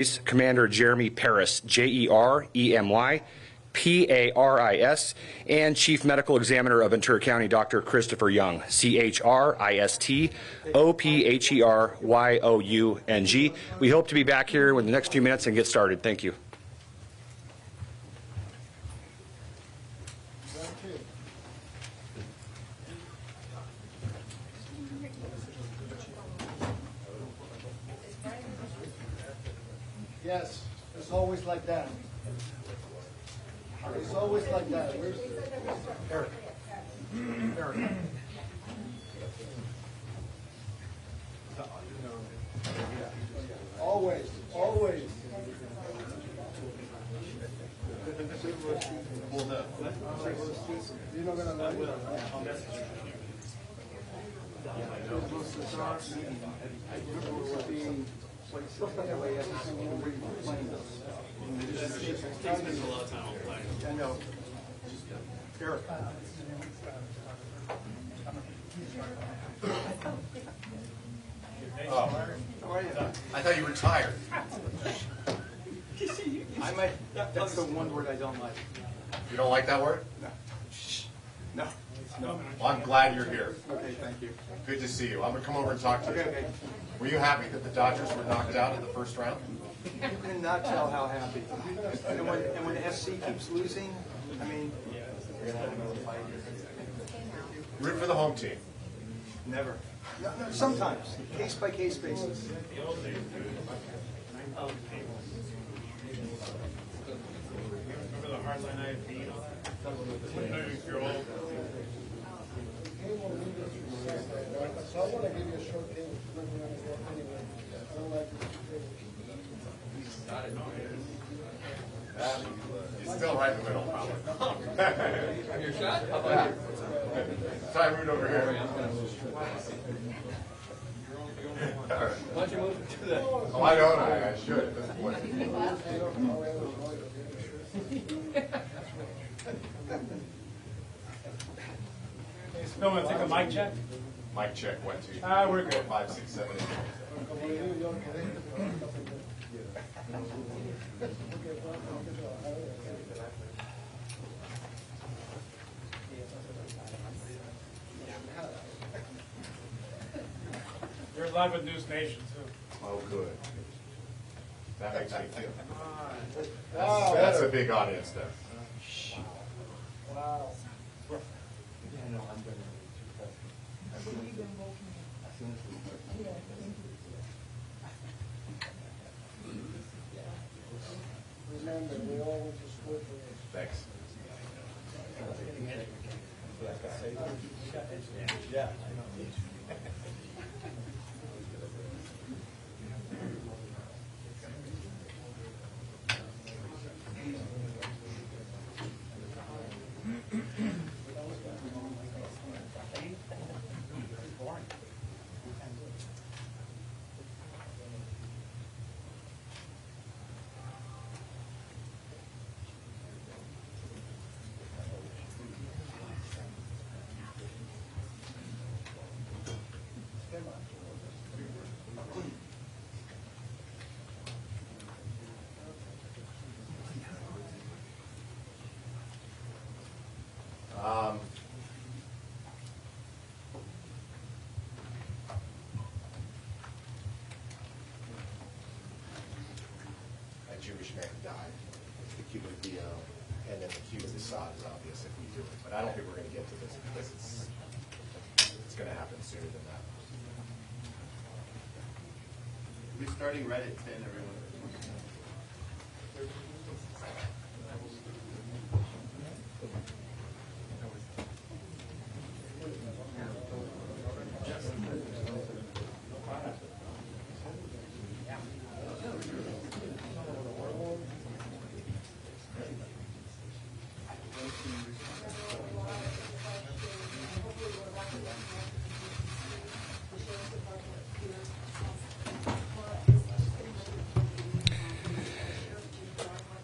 Commander Jeremy Paris, Jeremy Paris, and Chief Medical Examiner of Ventura County, Dr. Christopher Young, Christopheryoung. We hope to be back here in the next few minutes and get started. Thank you. Yes, it's always like that. It's always like that. Where's Eric? Eric. Always, always. You're not gonna let it? I know. Eric. Oh, How are you? I thought you retired. I might. That's the one word I don't like. You don't like that word? No. No. Well, I'm glad you're here. Okay, thank you. Good to see you. I'm going to come over and talk to you. Okay. Were you happy that the Dodgers were knocked out in the first round? You cannot tell how happy. And when SC keeps losing, I mean, Root for the home team. never. No, sometimes, case by case basis. Remember the hardline IFB and all that? If you're old. So I want to give you a short thing. He's still right in the middle, probably. Your shot? Try root over here. Why don't you move to the... Oh, I don't. I should at this point. Hey, Phil, want to take a mic check? Mic check, 1, 2, 3, We're good. 5, 6, 7, 8. You're live with News Nation, too. Oh, good. That makes me feel. That's a big audience there. Wow. Remember, we all went to school for this. Thanks. Yeah. A Jewish man died. The Cuban VO, and then the Cuban Assad is obvious if we do it. But I don't think we're going to get to this because it's going to happen sooner than that. We're starting Reddit 10, everyone.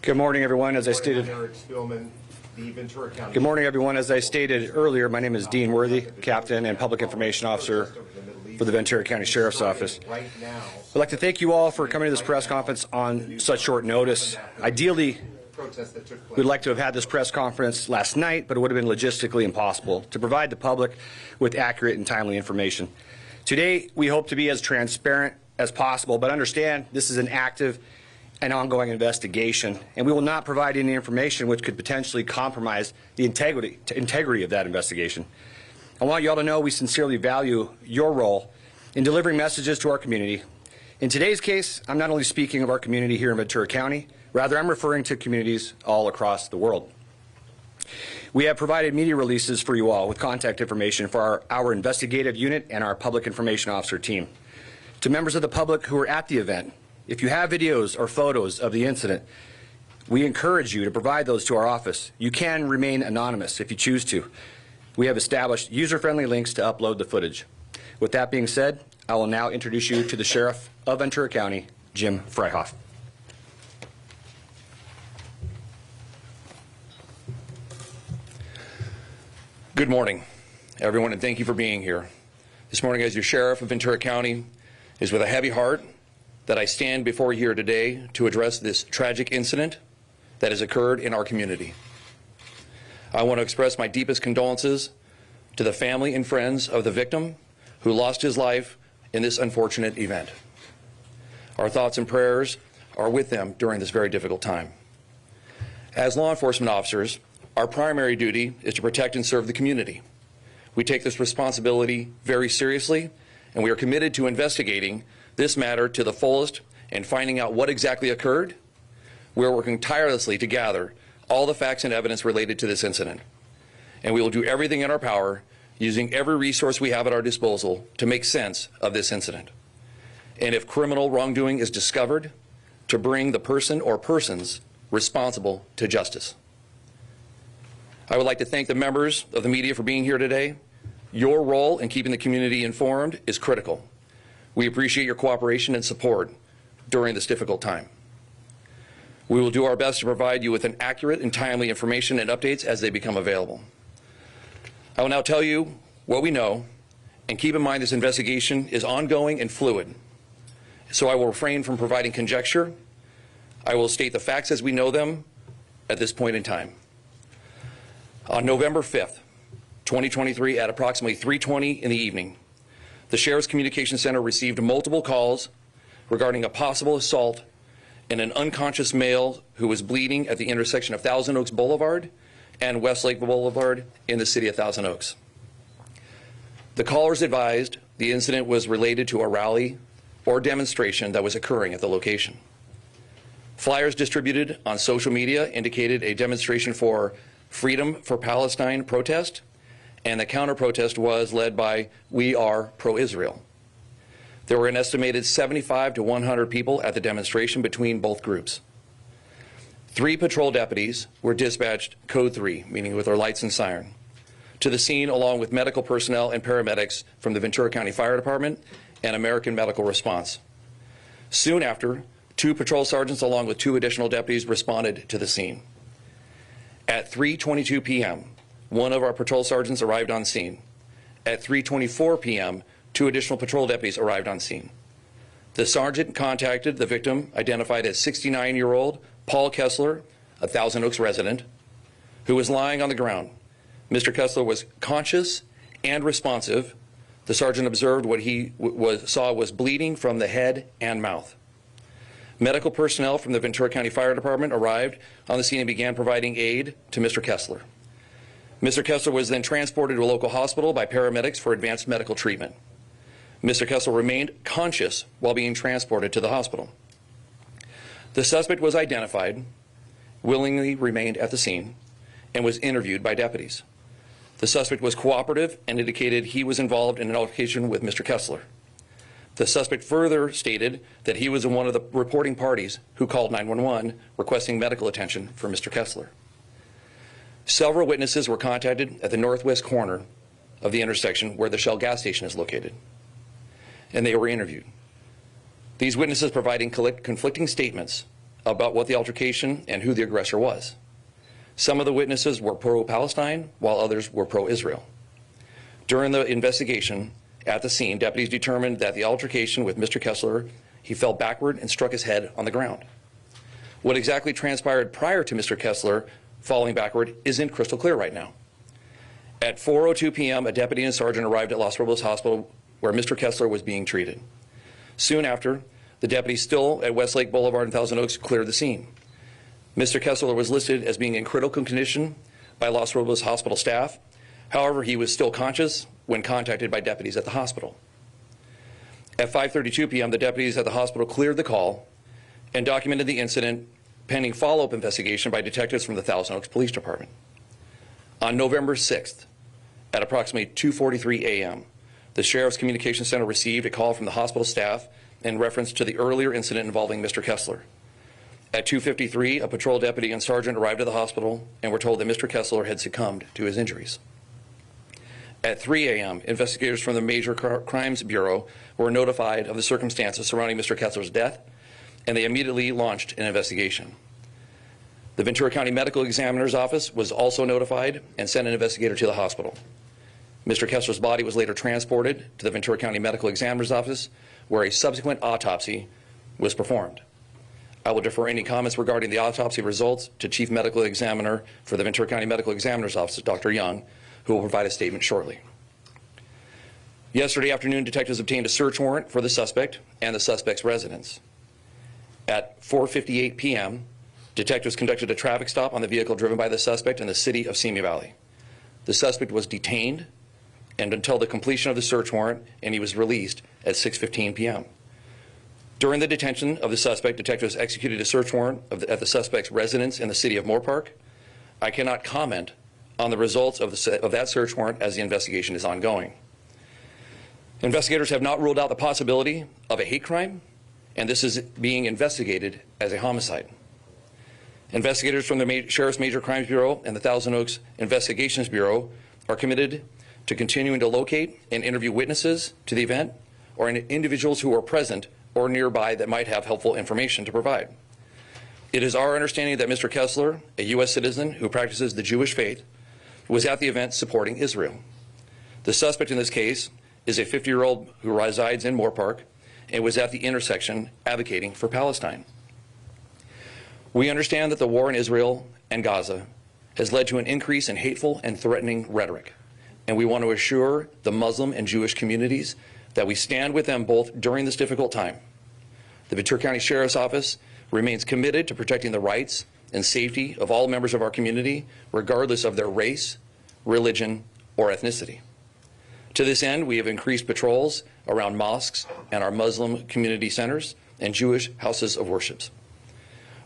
Good morning, everyone. As I stated, Eric Spielman, the Ventura County. good morning, everyone. As I stated earlier, my name is Dean Worthy, Captain and Public Information Officer for the Ventura County Sheriff's Office. Right now, I'd like to thank you all for coming to this press conference on such short notice. Ideally, protests that took place. we'd like to have had this press conference last night, but it would have been logistically impossible to provide the public with accurate and timely information. Today, we hope to be as transparent as possible, but understand this is an active and ongoing investigation, and we will not provide any information which could potentially compromise the integrity of that investigation. I want you all to know we sincerely value your role in delivering messages to our community. In today's case, I'm not only speaking of our community here in Ventura County, rather I'm referring to communities all across the world. We have provided media releases for you all with contact information for our investigative unit and our public information officer team. To members of the public who were at the event, if you have videos or photos of the incident, we encourage you to provide those to our office. You can remain anonymous if you choose to. We have established user-friendly links to upload the footage. With that being said, I will now introduce you to the Sheriff of Ventura County, Jim Freihoff. Good morning, everyone, and thank you for being here. This morning, as your Sheriff of Ventura County, is with a heavy heart that I stand before you here today to address this tragic incident that has occurred in our community. I want to express my deepest condolences to the family and friends of the victim who lost his life in this unfortunate event. Our thoughts and prayers are with them during this very difficult time. As law enforcement officers, our primary duty is to protect and serve the community. We take this responsibility very seriously, and we are committed to investigating this matter to the fullest and finding out what exactly occurred. We're working tirelessly to gather all the facts and evidence related to this incident. And we will do everything in our power, using every resource we have at our disposal, to make sense of this incident. And if criminal wrongdoing is discovered, to bring the person or persons responsible to justice. I would like to thank the members of the media for being here today. Your role in keeping the community informed is critical. We appreciate your cooperation and support during this difficult time. We will do our best to provide you with an accurate and timely information and updates as they become available. I will now tell you what we know, and keep in mind this investigation is ongoing and fluid. So I will refrain from providing conjecture. I will state the facts as we know them at this point in time. On November 5th, 2023, at approximately 3:20 in the evening, the Sheriff's Communication Center received multiple calls regarding a possible assault in an unconscious male who was bleeding at the intersection of Thousand Oaks Boulevard and Westlake Boulevard in the city of Thousand Oaks. The callers advised the incident was related to a rally or demonstration that was occurring at the location. Flyers distributed on social media indicated a demonstration for Freedom for Palestine protest, and the counter-protest was led by We Are Pro-Israel. There were an estimated 75 to 100 people at the demonstration between both groups. 3 patrol deputies were dispatched code 3, meaning with their lights and siren, to the scene along with medical personnel and paramedics from the Ventura County Fire Department and American Medical Response. Soon after, 2 patrol sergeants along with 2 additional deputies responded to the scene. At 3:22 p.m., one of our patrol sergeants arrived on scene. At 3:24 p.m., 2 additional patrol deputies arrived on scene. The sergeant contacted the victim, identified as 69-year-old Paul Kessler, a Thousand Oaks resident, who was lying on the ground. Mr. Kessler was conscious and responsive. The sergeant observed what he saw was bleeding from the head and mouth. Medical personnel from the Ventura County Fire Department arrived on the scene and began providing aid to Mr. Kessler. Mr. Kessler was then transported to a local hospital by paramedics for advanced medical treatment. Mr. Kessler remained conscious while being transported to the hospital. The suspect was identified, willingly remained at the scene, and was interviewed by deputies. The suspect was cooperative and indicated he was involved in an altercation with Mr. Kessler. The suspect further stated that he was one of the reporting parties who called 911 requesting medical attention for Mr. Kessler. Several witnesses were contacted at the northwest corner of the intersection where the Shell gas station is located, and they were interviewed. These witnesses providing conflicting statements about what the altercation and who the aggressor was. Some of the witnesses were pro-Palestine, while others were pro-Israel. During the investigation, At the scene, deputies determined that the altercation with Mr. Kessler, he fell backward and struck his head on the ground. What exactly transpired prior to Mr. Kessler falling backward isn't crystal clear right now. At 4:02 p.m., a deputy and sergeant arrived at Los Robles Hospital where Mr. Kessler was being treated. Soon after, the deputies still at Westlake Boulevard and Thousand Oaks cleared the scene. Mr. Kessler was listed as being in critical condition by Los Robles Hospital staff. However, he was still conscious when contacted by deputies at the hospital. At 5:32 p.m., the deputies at the hospital cleared the call and documented the incident pending follow-up investigation by detectives from the Thousand Oaks Police Department. On November 6th, at approximately 2:43 a.m., the Sheriff's Communications Center received a call from the hospital staff in reference to the earlier incident involving Mr. Kessler. At 2:53, a patrol deputy and sergeant arrived at the hospital and were told that Mr. Kessler had succumbed to his injuries. At 3 a.m., investigators from the Major Crimes Bureau were notified of the circumstances surrounding Mr. Kessler's death, and they immediately launched an investigation. The Ventura County Medical Examiner's Office was also notified and sent an investigator to the hospital. Mr. Kessler's body was later transported to the Ventura County Medical Examiner's Office, where a subsequent autopsy was performed. I will defer any comments regarding the autopsy results to Chief Medical Examiner for the Ventura County Medical Examiner's Office, Dr. Young, who will provide a statement shortly. Yesterday afternoon, detectives obtained a search warrant for the suspect and the suspect's residence. At 4:58 p.m., detectives conducted a traffic stop on the vehicle driven by the suspect in the city of Simi Valley. The suspect was detained and until the completion of the search warrant, and he was released at 6:15 p.m. During the detention of the suspect, detectives executed a search warrant at the suspect's residence in the city of Moorpark. I cannot comment on the results of that search warrant as the investigation is ongoing. Investigators have not ruled out the possibility of a hate crime, and this is being investigated as a homicide. Investigators from the Sheriff's Major Crimes Bureau and the Thousand Oaks Investigations Bureau are committed to continuing to locate and interview witnesses to the event or individuals who are present or nearby that might have helpful information to provide. It is our understanding that Mr. Kessler, a U.S. citizen who practices the Jewish faith, was at the event supporting Israel. The suspect in this case is a 50-year-old who resides in Moorpark and was at the intersection advocating for Palestine. We understand that the war in Israel and Gaza has led to an increase in hateful and threatening rhetoric, and we want to assure the Muslim and Jewish communities that we stand with them both during this difficult time. The Ventura County Sheriff's Office remains committed to protecting the rights and safety of all members of our community, regardless of their race, religion, or ethnicity. To this end, we have increased patrols around mosques and our Muslim community centers and Jewish houses of worship.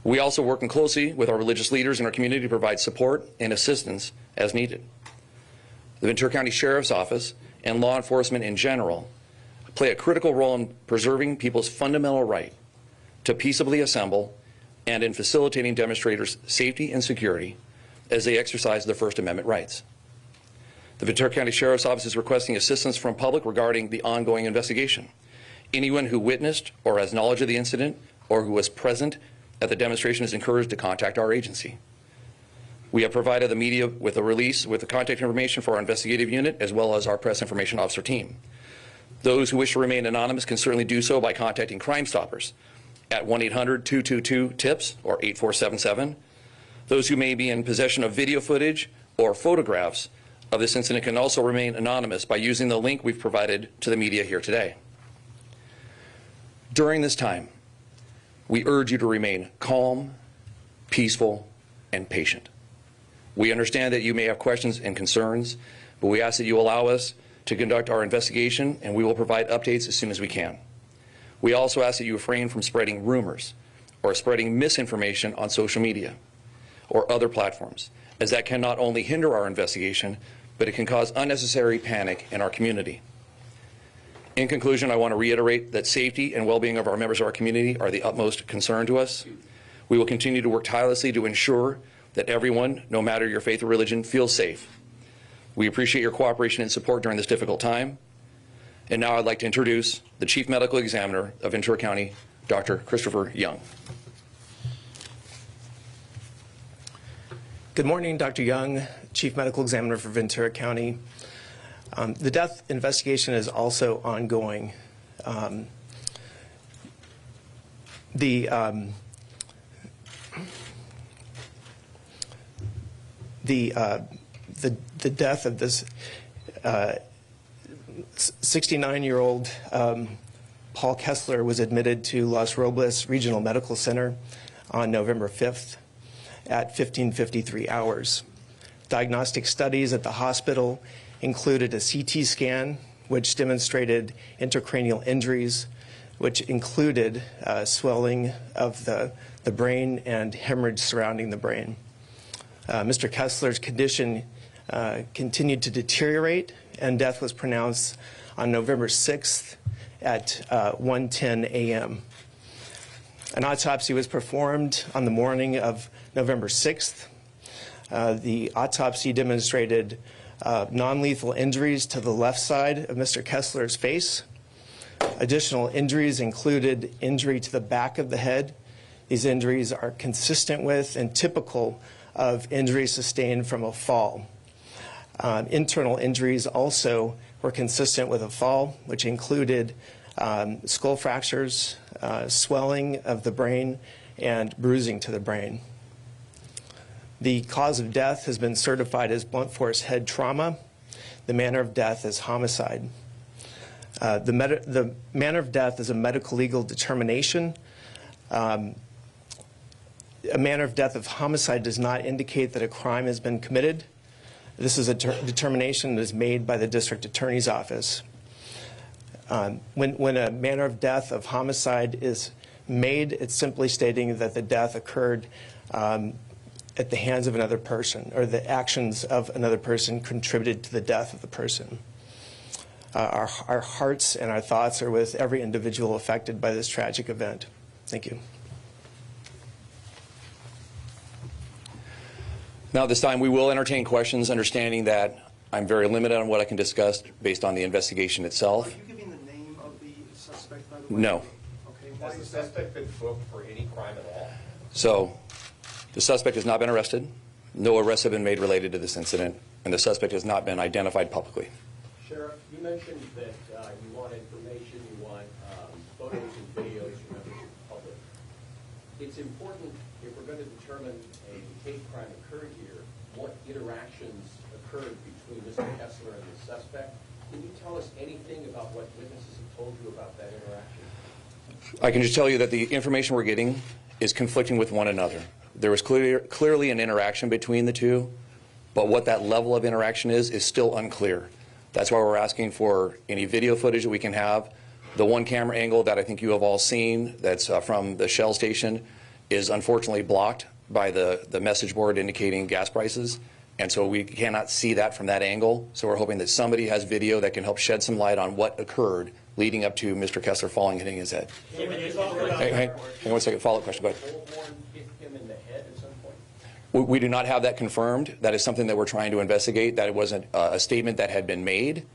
We also work closely with our religious leaders in our community to provide support and assistance as needed. The Ventura County Sheriff's Office and law enforcement in general play a critical role in preserving people's fundamental right to peaceably assemble and in facilitating demonstrators' safety and security as they exercise their First Amendment rights. The Ventura County Sheriff's Office is requesting assistance from public regarding the ongoing investigation. Anyone who witnessed or has knowledge of the incident or who was present at the demonstration is encouraged to contact our agency. We have provided the media with a release with the contact information for our investigative unit as well as our press information officer team. Those who wish to remain anonymous can certainly do so by contacting Crime Stoppers at 1-800-222-TIPS or 8477. Those who may be in possession of video footage or photographs of this incident can also remain anonymous by using the link we've provided to the media here today. During this time, we urge you to remain calm, peaceful, and patient. We understand that you may have questions and concerns, but we ask that you allow us to conduct our investigation, and we will provide updates as soon as we can. We also ask that you refrain from spreading rumors or spreading misinformation on social media or other platforms, as that can not only hinder our investigation, but it can cause unnecessary panic in our community. In conclusion, I want to reiterate that safety and well-being of our members of our community are the utmost concern to us. We will continue to work tirelessly to ensure that everyone, no matter your faith or religion, feels safe. We appreciate your cooperation and support during this difficult time. And now I'd like to introduce the Chief Medical Examiner of Ventura County, Dr. Christopher Young. Good morning, Dr. Young, Chief Medical Examiner for Ventura County. The death investigation is also ongoing. The death of this 69-year-old Paul Kessler was admitted to Los Robles Regional Medical Center on November 5th at 15:53 hours. Diagnostic studies at the hospital included a CT scan, which demonstrated intracranial injuries, which included swelling of the brain and hemorrhage surrounding the brain. Mr. Kessler's condition continued to deteriorate, and death was pronounced on November 6th at 1:10 a.m. An autopsy was performed on the morning of November 6th. The autopsy demonstrated non-lethal injuries to the left side of Mr. Kessler's face. Additional injuries included injury to the back of the head. These injuries are consistent with and typical of injuries sustained from a fall. Internal injuries also were consistent with a fall, which included skull fractures, swelling of the brain, and bruising to the brain. The cause of death has been certified as blunt force head trauma. The manner of death is homicide. The manner of death is a medical legal determination. A manner of death of homicide does not indicate that a crime has been committed. This is a determination that is made by the district attorney's office. When a manner of death of homicide is made, it's simply stating that the death occurred at the hands of another person, or the actions of another person contributed to the death of the person. Our hearts and our thoughts are with every individual affected by this tragic event. Thank you. Now, at this time, we will entertain questions, understanding that I'm very limited on what I can discuss based on the investigation itself. Are you giving the name of the suspect, by the way? No. Okay. Has the suspect been booked for any crime at all? So, the suspect has not been arrested. No arrests have been made related to this incident, and the suspect has not been identified publicly. Sheriff, you mentioned that you want information, you want photos and videos from members of the public. It's important, if we're going to determine a hate crime occurred here, what interactions occurred between Mr. Kessler and the suspect. Can you tell us anything about what witnesses have told you about that interaction? I can just tell you that the information we're getting is conflicting with one another. There was clearly an interaction between the two, but what that level of interaction is still unclear. That's why we're asking for any video footage that we can have. The one camera angle that I think you have all seen that's from the Shell station is unfortunately blocked by the message board indicating gas prices, and so we cannot see that from that angle. So we're hoping that somebody has video that can help shed some light on what occurred leading up to Mr. Kessler falling and hitting his head. So when you talk about Hang on 1 second, follow-up question, go ahead. bullhorn hit him in the head at some point? We do not have that confirmed. That is something that we're trying to investigate. That it wasn't a statement that had been made,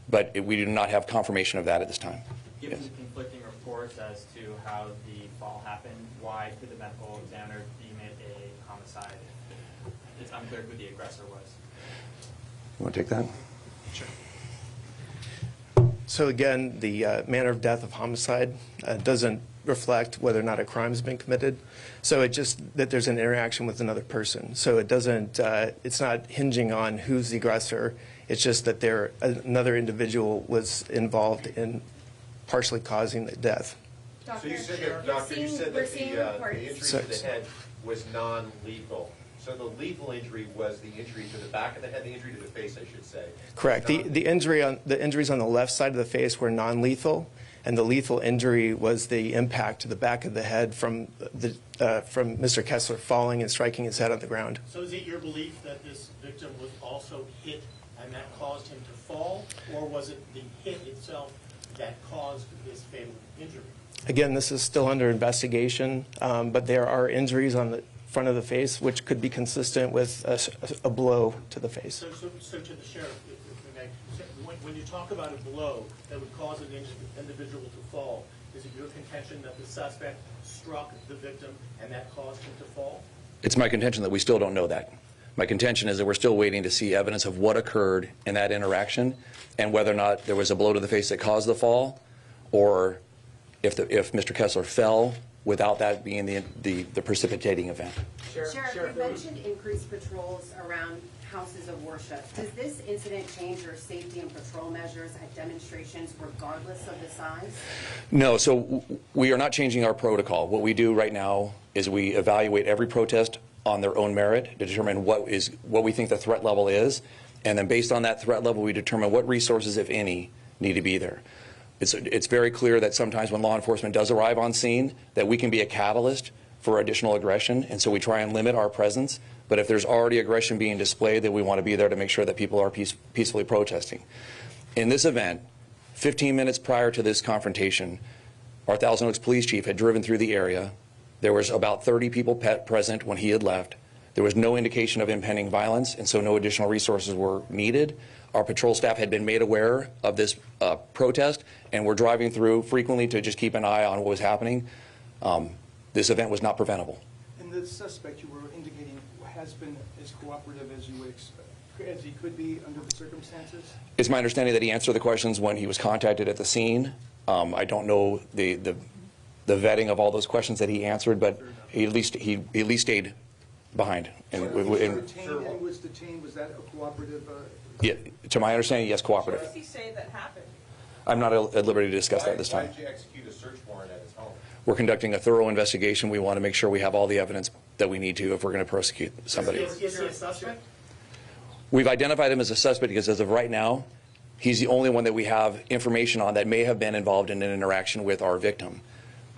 but we do not have confirmation of that at this time. Given Yes. the conflicting reports as to how the fall happened, why could the medical examiner deem it a homicide? It's unclear who the aggressor was. You want to take that? So again, the manner of death of homicide doesn't reflect whether or not a crime has been committed. So it just that there's an interaction with another person. So it doesn't, it's not hinging on who's the aggressor. It's just that another individual was involved in partially causing the death. So you said that, Doctor, you said that the injury to the head was non-lethal. So the lethal injury was the injury to the back of the head, the injury to the face, I should say. Correct. The injuries on the left side of the face were non-lethal, and the lethal injury was the impact to the back of the head from Mr. Kessler falling and striking his head on the ground. So is it your belief that this victim was also hit and that caused him to fall, or was it the hit itself that caused this fatal injury? Again, this is still under investigation, but there are injuries on the front of the face which could be consistent with a blow to the face. So to the sheriff, if we may, when you talk about a blow that would cause an individual to fall, is it your contention that the suspect struck the victim and that caused him to fall? It's my contention that we still don't know that. My contention is that we're still waiting to see evidence of what occurred in that interaction and whether or not there was a blow to the face that caused the fall, or if Mr. Kessler fell without that being the precipitating event. Sheriff, you mentioned increased patrols around houses of worship. Does this incident change your safety and patrol measures at demonstrations regardless of the size? No, so we are not changing our protocol. What we do right now is we evaluate every protest on their own merit to determine what we think the threat level is, and then based on that threat level we determine what resources, if any, need to be there. It's very clear that sometimes when law enforcement does arrive on scene that we can be a catalyst for additional aggression, and so we try and limit our presence. But if there's already aggression being displayed, then we want to be there to make sure that people are peacefully protesting. In this event, 15 minutes prior to this confrontation, our Thousand Oaks police chief had driven through the area. There was about 30 people present when he had left. There was no indication of impending violence, and so no additional resources were needed. Our patrol staff had been made aware of this protest, and were driving through frequently to just keep an eye on what was happening. This event was not preventable. And the suspect you were indicating has been as cooperative as you would expect, as he could be under the circumstances? It's my understanding that he answered the questions when he was contacted at the scene. I don't know the vetting of all those questions that he answered, but he at least stayed behind. And was detained. Was that a cooperative? Yeah, to my understanding, yes, cooperative. What does he say that happened? I'm not at liberty to discuss that this time. Why did you execute a search warrant at his home? We're conducting a thorough investigation. We want to make sure we have all the evidence that we need to if we're going to prosecute somebody. Is he a suspect? We've identified him as a suspect because as of right now, he's the only one that we have information on that may have been involved in an interaction with our victim.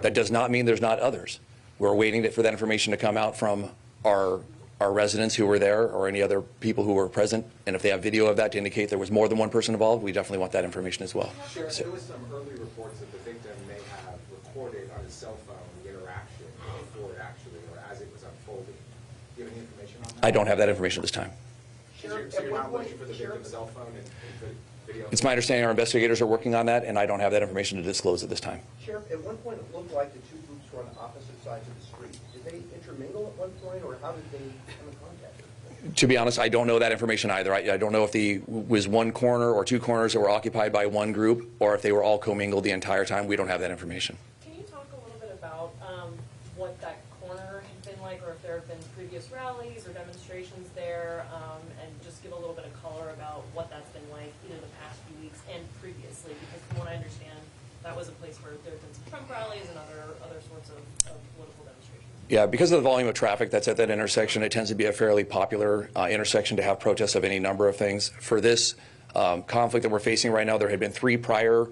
That does not mean there's not others. We're waiting for that information to come out from our residents who were there or any other people who were present. And if they have video of that to indicate there was more than one person involved, we definitely want that information as well. Sheriff, there was some early reports that the victim may have recorded on his cell phone the interaction before it actually, or as it was unfolding. Do you have any information on that? I don't have that information at this time. So you're not looking for the victim's cell phone and video? It's my understanding our investigators are working on that, and I don't have that information to disclose at this time. Sheriff, at one point it looked like the two groups were on opposite sides of the street. Did they intermingle at one point, or how did they come in contact? To be honest, I don't know that information either. I don't know if the was one corner or two corners that were occupied by one group, or if they were all commingled the entire time. We don't have that information. Can you talk a little bit about what that corner had been like, or if there have been previous rallies or demonstrations there, and just give a little bit of color about what that's been like either the past few weeks and previously? Because from what I understand, that was a place where there have been some Trump rallies and other sorts of political demonstrations. Yeah, because of the volume of traffic that's at that intersection, it tends to be a fairly popular intersection to have protests of any number of things. For this conflict that we're facing right now, there had been 3 prior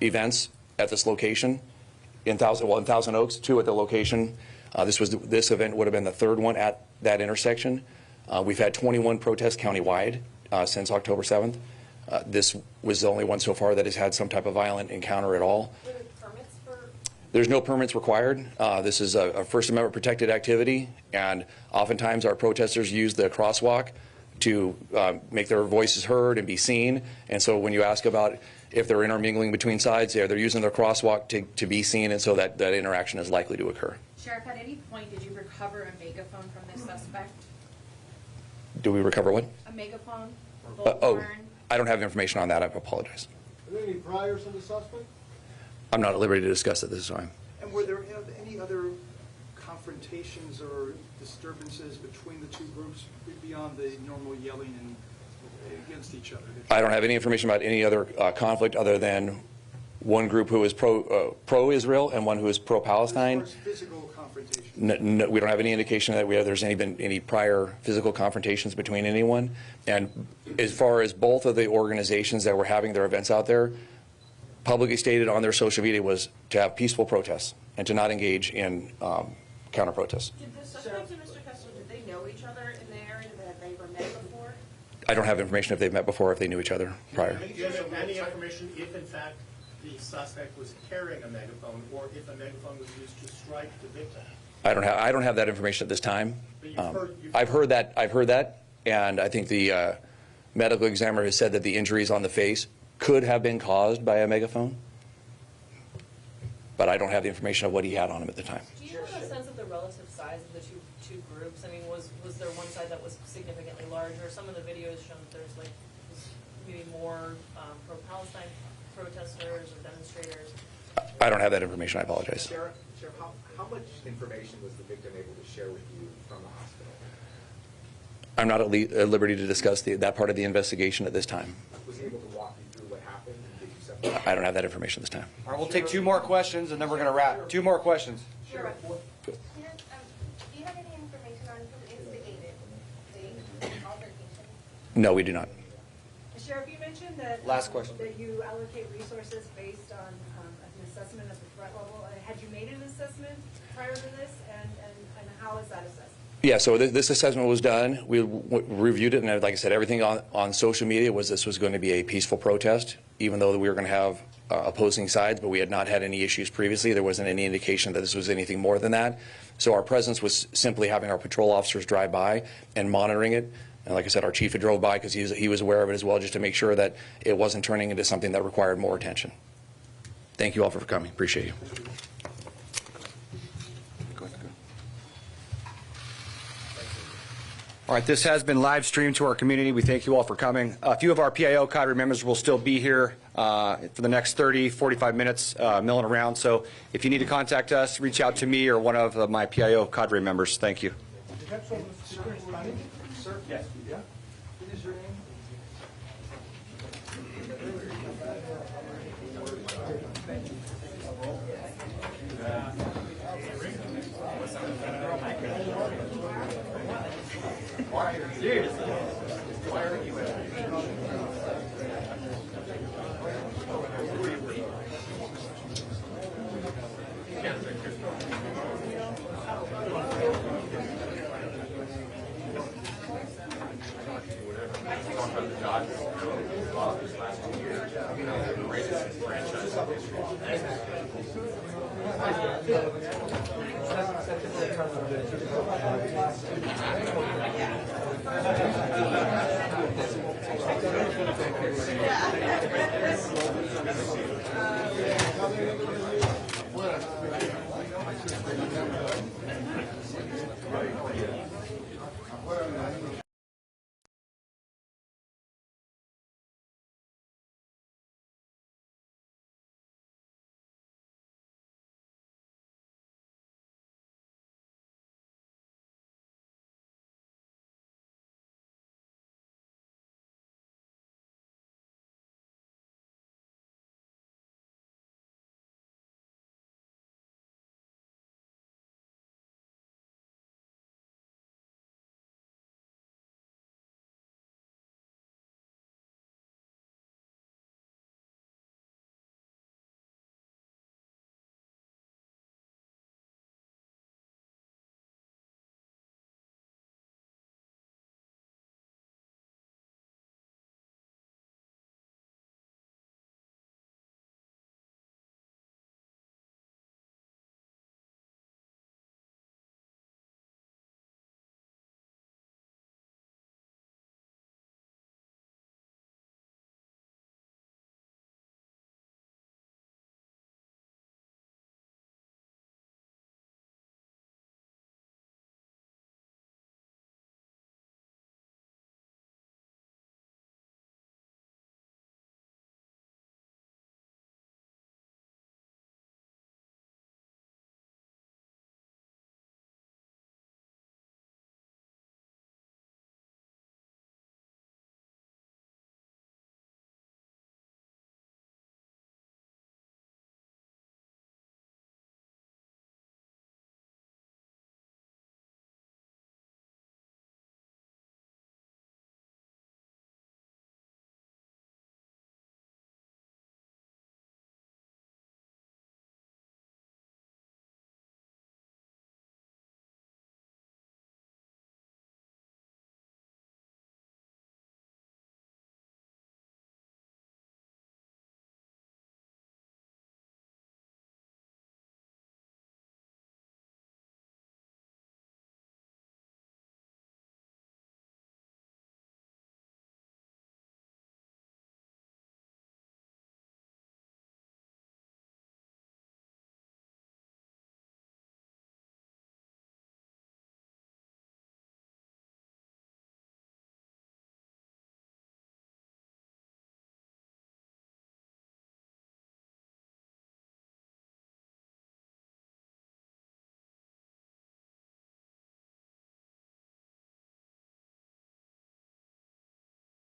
events at this location. In Thousand Oaks, 2 at the location. This event would have been the 3rd one at that intersection. We've had 21 protests countywide since October 7th. This was the only one so far that has had some type of violent encounter at all. Were there permits for? There's no permits required. This is a First Amendment protected activity, and oftentimes our protesters use the crosswalk to make their voices heard and be seen. And so when you ask about if they're intermingling between sides, they're using their crosswalk to be seen, and so that interaction is likely to occur. Sheriff, at any point did you recover a megaphone from this suspect? Do we recover what? A megaphone? Oh, I don't have information on that. I apologize. Are there any priors to the suspect? I'm not at liberty to discuss it this time. And were there any other confrontations or disturbances between the 2 groups beyond the normal yelling and against each other? I don't have any information about any other conflict other than one group who is pro-Israel and one who is pro-Palestine. As far as physical confrontation? No, we don't have any indication that there's been any prior physical confrontations between anyone. And as far as both of the organizations that were having their events out there, publicly stated on their social media was to have peaceful protests and to not engage in counter-protests. Did the suspect and Mr. Kessler, did they know each other in the area that they were met before? I don't have information if they've met before, if they knew each other prior. Do you have any information if, in fact, the suspect was carrying a megaphone, or if a megaphone was used to strike the victim? I don't have that information at this time. But I've heard that, and I think the medical examiner has said that the injuries on the face could have been caused by a megaphone. but I don't have the information of what he had on him at the time. Do you have a sense of the relative size of the two groups? I mean, was there one side that was significantly larger? Some of the videos show that there's like maybe more pro-Palestine protesters or demonstrators. I don't have that information. I apologize. Sheriff, how much information was the victim able to share with you from the hospital? I'm not at liberty to discuss that part of the investigation at this time. Was he able to walk you through what happened? Did you separate? I don't have that information this time. All right, we'll take 2 more questions, and then we're going to wrap. 2 more questions. Sure. Do you have any information on who instigated the altercation? No, we do not. Sheriff, you mentioned that Last question. that you allocate resources based on an assessment of the threat level. Had you made an assessment prior to this, and how is that assessed? Yeah, so this assessment was done. We reviewed it, and like I said, everything on social media was this was going to be a peaceful protest, even though we were going to have opposing sides, but we had not had any issues previously. There wasn't any indication that this was anything more than that. So our presence was simply having our patrol officers drive by and monitoring it. And like I said, our chief had drove by because he was aware of it as well, just to make sure that it wasn't turning into something that required more attention. Thank you all for coming. Appreciate you. All right, this has been live streamed to our community. We thank you all for coming. A few of our PIO cadre members will still be here for the next 30, 45 minutes milling around. So if you need to contact us, reach out to me or one of my PIO cadre members. Thank you. Sir? Yes. Yeah? What is your name? Yeah.